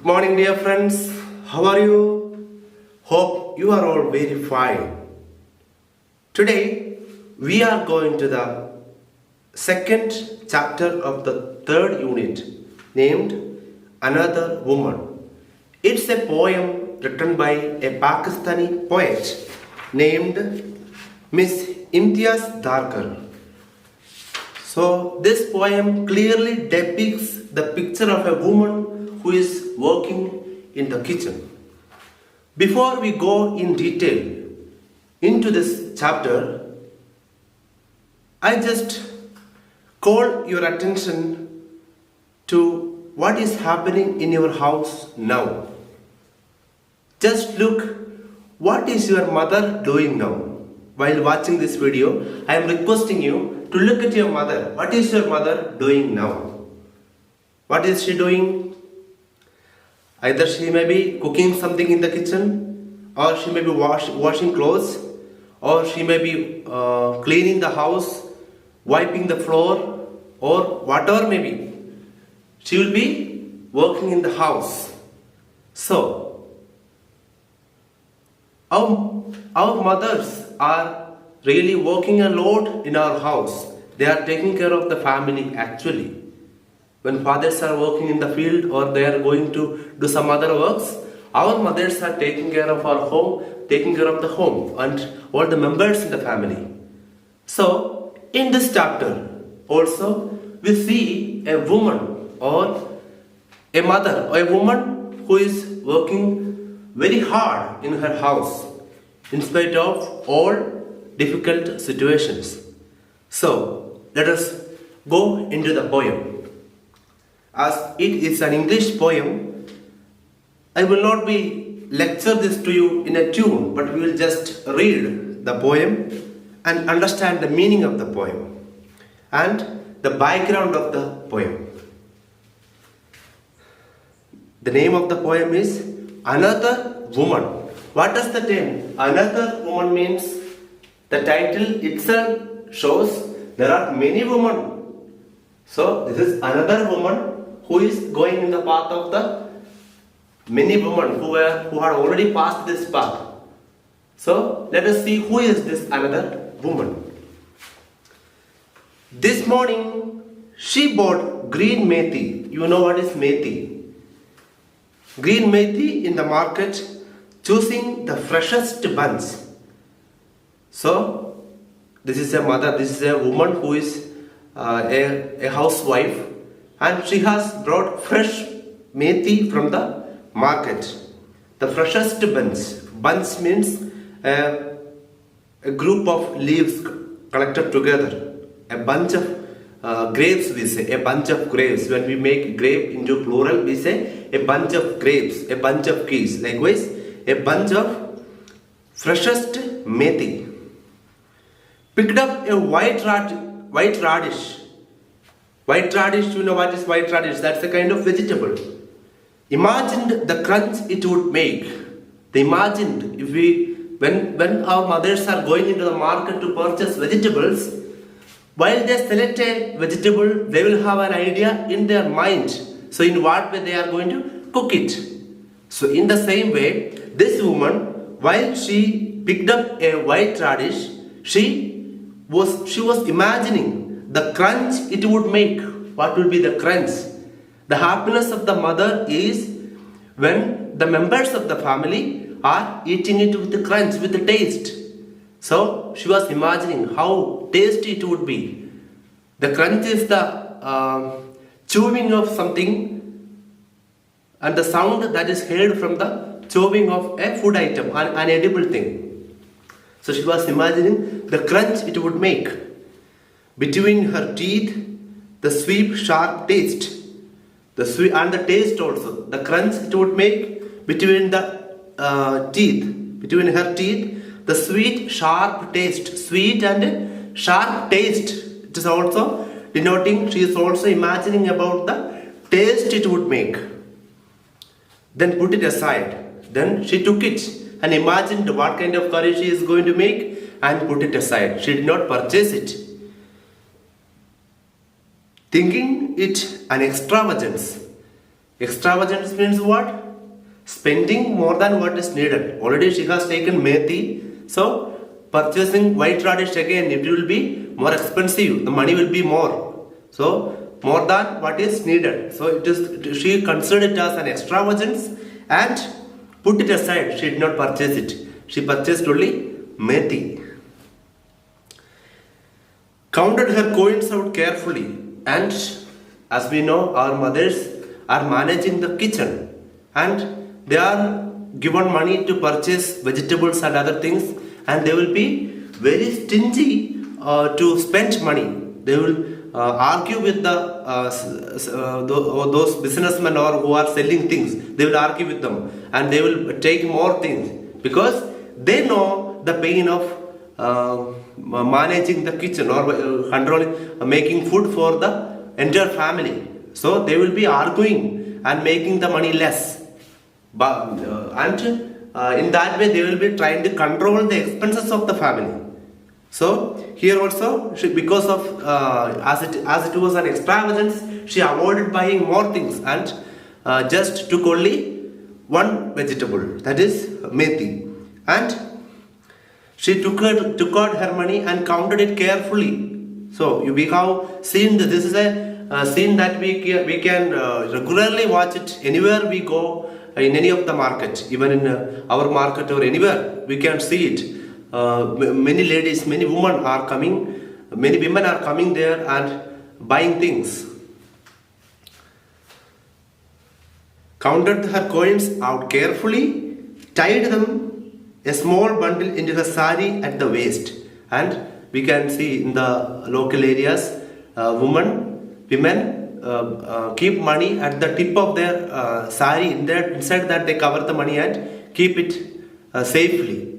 Good morning, dear friends. How are you? Hope you are all very fine. Today, we are going to the second chapter of the third unit named Another Woman. It's a poem written by a Pakistani poet named Miss Imtiaz Darkar. So, this poem clearly depicts the picture of a woman who is working in the kitchen. Before we go in detail into this chapter, I just call your attention to what is happening in your house now. Just look, what is your mother doing now? While watching this video, I am requesting you to look at your mother. What is your mother doing now? What is she doing? Either she may be cooking something in the kitchen, or she may be washing clothes, or she may be cleaning the house, wiping the floor, or whatever may be. She will be working in the house. So, our mothers are really working a lot in our house. They are taking care of the family actually. When fathers are working in the field or they are going to do some other works, our mothers are taking care of our home, taking care of the home and all the members in the family. So, in this chapter also we see a woman or a mother or a woman who is working very hard in her house in spite of all difficult situations. So, let us go into the poem. As it is an English poem, I will not be lecture this to you in a tune, but we will just read the poem and understand the meaning of the poem and the background of the poem. The name of the poem is Another Woman. What does the term Another Woman means? The title itself shows there are many women. So this is another woman who is going in the path of the many women who had already passed this path. So let us see who is this another woman. This morning she bought green methi. You know what is methi? Green methi in the market, choosing the freshest bunch. So this is a mother, this is a woman who is a housewife, and she has brought fresh methi from the market. The freshest bunch. Bunch means a group of leaves collected together. A bunch of grapes, we say. A bunch of grapes. When we make grape into plural, we say a bunch of grapes, a bunch of keys. Likewise, a bunch of freshest methi. Picked up a white radish. White radish, you know what is white radish? That's a kind of vegetable. Imagined the crunch it would make. They imagined if when our mothers are going into the market to purchase vegetables, while they select a vegetable, they will have an idea in their mind. So in what way they are going to cook it. So in the same way, this woman, while she picked up a white radish, she was imagining the crunch it would make. What would be the crunch? The happiness of the mother is when the members of the family are eating it with the crunch, with the taste. So she was imagining how tasty it would be. The crunch is the chewing of something, and the sound that is heard from the chewing of a food item, an edible thing. So she was imagining the crunch it would make. Between her teeth, the sweet sharp taste. The sweet and the taste also. The crunch it would make between the teeth. Between her teeth, the sweet sharp taste. Sweet and sharp taste. It is also denoting, she is also imagining about the taste it would make. Then put it aside. Then she took it and imagined what kind of curry she is going to make and put it aside. She did not purchase it. thinking it an extravagance. Extravagance means what? Spending more than what is needed. Already she has taken methi, so purchasing white radish again, it will be more expensive. The money will be more. So more than what is needed. So she considered it as an extravagance and put it aside. She did not purchase it. She purchased only methi. Counted her coins out carefully, and as we know, our mothers are managing the kitchen and they are given money to purchase vegetables and other things, and they will be very stingy to spend money. They will argue with those businessmen or who are selling things. They will argue with them and they will take more things because they know the pain of managing the kitchen or controlling, making food for the entire family. So they will be arguing and making the money less. But in that way they will be trying to control the expenses of the family. So here also, because of as it was an extravagance, she avoided buying more things and just took only one vegetable, that is methi, and she took out her money and counted it carefully. So we have seen that this is a scene that we can regularly watch it anywhere we go, in any of the market, even in our market or anywhere we can see it. Many ladies, many women are coming, many women are coming there and buying things. Counted her coins out carefully, tied them a small bundle into her sari at the waist, and we can see in the local areas, women keep money at the tip of their sari. Inside that they cover the money and keep it safely.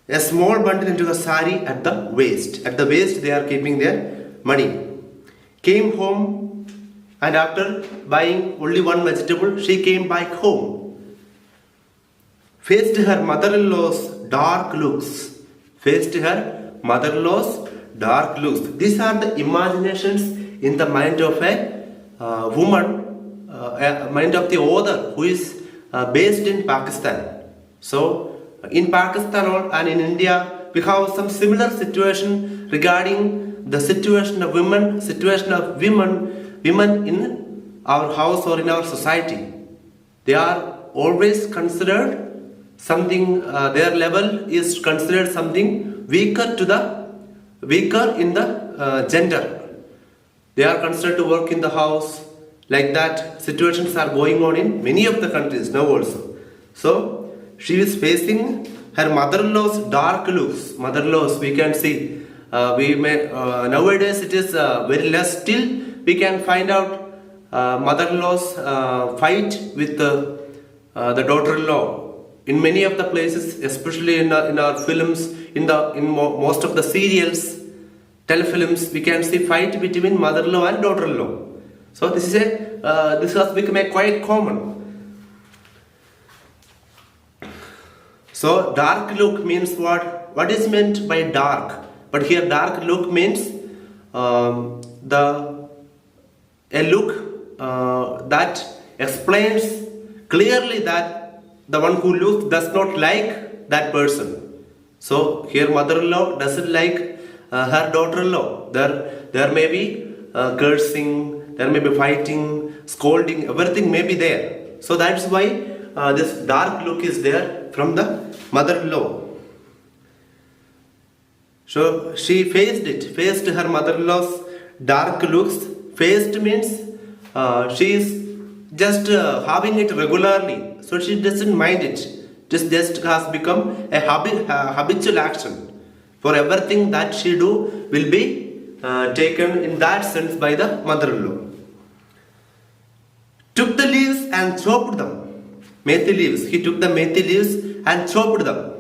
A small bundle into the sari at the waist. At the waist they are keeping their money. Came home, and after buying only one vegetable, she came back home. Faced her mother-in-law's dark looks. Faced her mother-in-law's dark looks. These are the imaginations in the mind of a woman, mind of the author who is based in Pakistan. So in Pakistan and in India, we have some similar situation regarding the situation of women in our house or in our society. They are always considered something, their level is considered something weaker in the gender. They are considered to work in the house. Like that, situations are going on in many of the countries now also. So she is facing her mother-in-law's dark looks. Mother-in-laws, we can see. Nowadays it is very less. Still, we can find out mother-in-laws fight with the daughter-in-law. In many of the places, especially in our films, in most of the serials, telefilms, we can see fight between mother-in-law and daughter-in-law. So this has become quite common. So dark look means what? What is meant by dark? But here dark look means a look that explains clearly that the one who looks does not like that person. So here mother-in-law doesn't like her daughter-in-law. There may be cursing, there may be fighting, scolding, everything may be there. So that's why this dark look is there from the mother-in-law. So she faced her mother-in-law's dark looks. Faced means she is just having it regularly. So she doesn't mind it. This just has become a habitual action. For everything that she do will be taken in that sense by the mother-in-law. Took the leaves and chopped them. Methi leaves. He took the methi leaves and chopped them.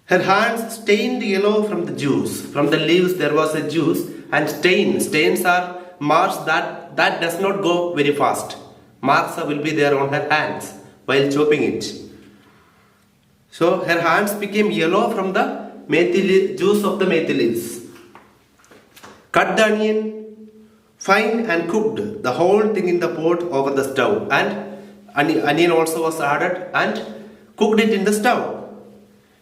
Her hands stained yellow from the juice. From the leaves there was a juice and stain. Stains are marks that does not go very fast. Marks will be there on her hands while chopping it. So her hands became yellow from the juice of the methi leaves. Cut the onion, fine and cooked the whole thing in the pot over the stove, and onion also was added and cooked it in the stove,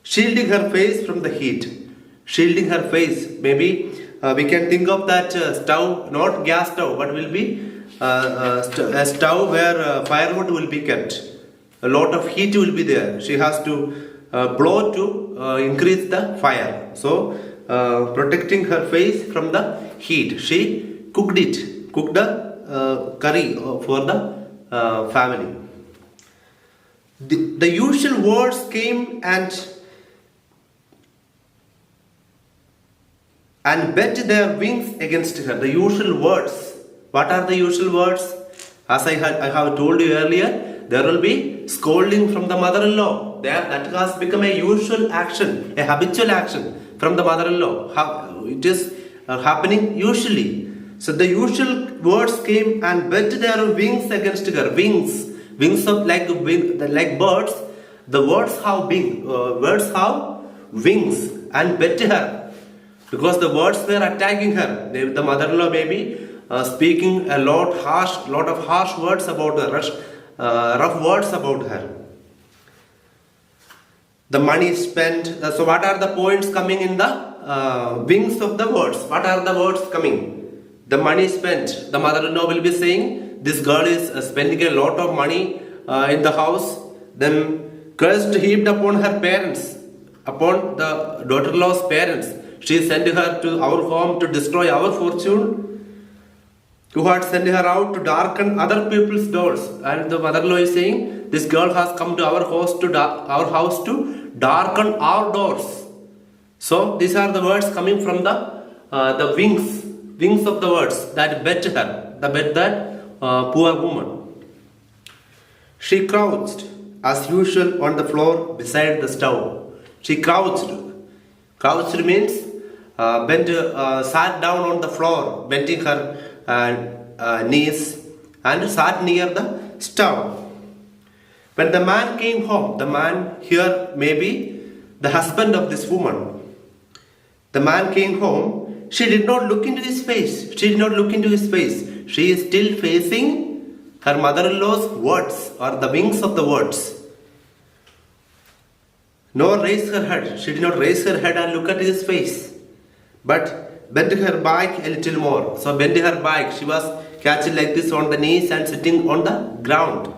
shielding her face from the heat. Shielding her face, maybe we can think of that stove, not gas stove, but will be a stove where firewood will be kept. A lot of heat will be there. She has to blow to increase the fire. So protecting her face from the heat, she cooked the curry for the family. The usual words came and bent their wings against her. The usual words. What are the usual words? As I have told you earlier, there will be scolding from the mother-in-law. That has become a usual action, a habitual action from the mother-in-law. It is happening usually. So the usual words came and bent their wings against her. Wings of like birds. The words have wings and bent her. Because the words were attacking her. The mother-in-law may be speaking a lot of harsh words about her, rough words about her. The money spent. So what are the points coming in the wings of the words? What are the words coming? The money spent. The mother-in-law will be saying, this girl is spending a lot of money in the house. Then curse heaped upon her parents, upon the daughter-in-law's parents. She sent her to our home to destroy our fortune, who had sent her out to darken other people's doors. And the mother-in-law is saying, this girl has come to our house to darken our doors. So these are the words coming from the wings of the words that bet her, that poor woman. She crouched as usual on the floor beside the stove. She crouched. Crouched means sat down on the floor, bending her knees, and sat near the stove. When the man came home, the man here may be the husband of this woman. The man came home, she did not look into his face. She is still facing her mother-in-law's words, or the wings of the words. Nor raised her head. She did not raise her head and look at his face, but bent her back a little more. So bent her back. She was catching like this on the knees and sitting on the ground.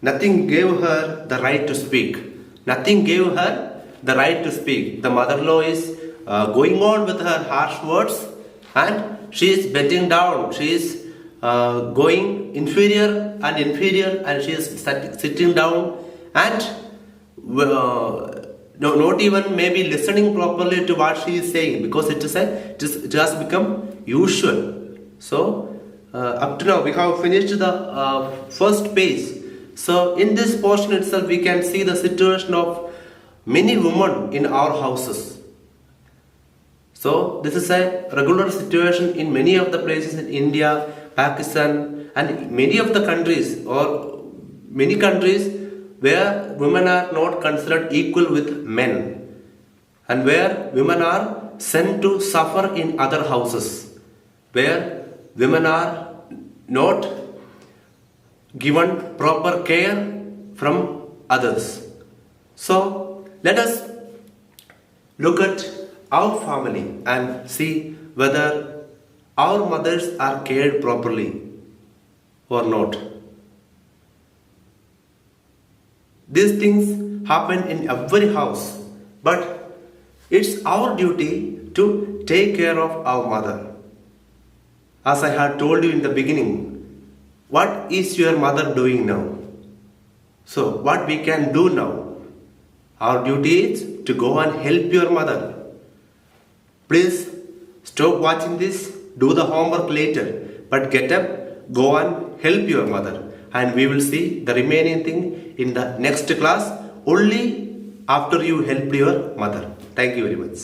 Nothing gave her the right to speak. The mother-in-law is going on with her harsh words, and she is bending down. She is going inferior, and she is sitting down and not even maybe listening properly to what she is saying, because it has become usual. So up to now we have finished the first page. So in this portion itself we can see the situation of many women in our houses. So this is a regular situation in many of the places in India, Pakistan, and many of the countries, or many countries where women are not considered equal with men, and where women are sent to suffer in other houses, where women are not given proper care from others. So let us look at our family and see whether our mothers are cared properly or not. These things happen in every house, but it's our duty to take care of our mother. As I had told you in the beginning, what is your mother doing now? So what we can do now? Our duty is to go and help your mother. Please stop watching this, do the homework later, but get up, go and help your mother. And we will see the remaining thing in the next class only after you help your mother. Thank you very much.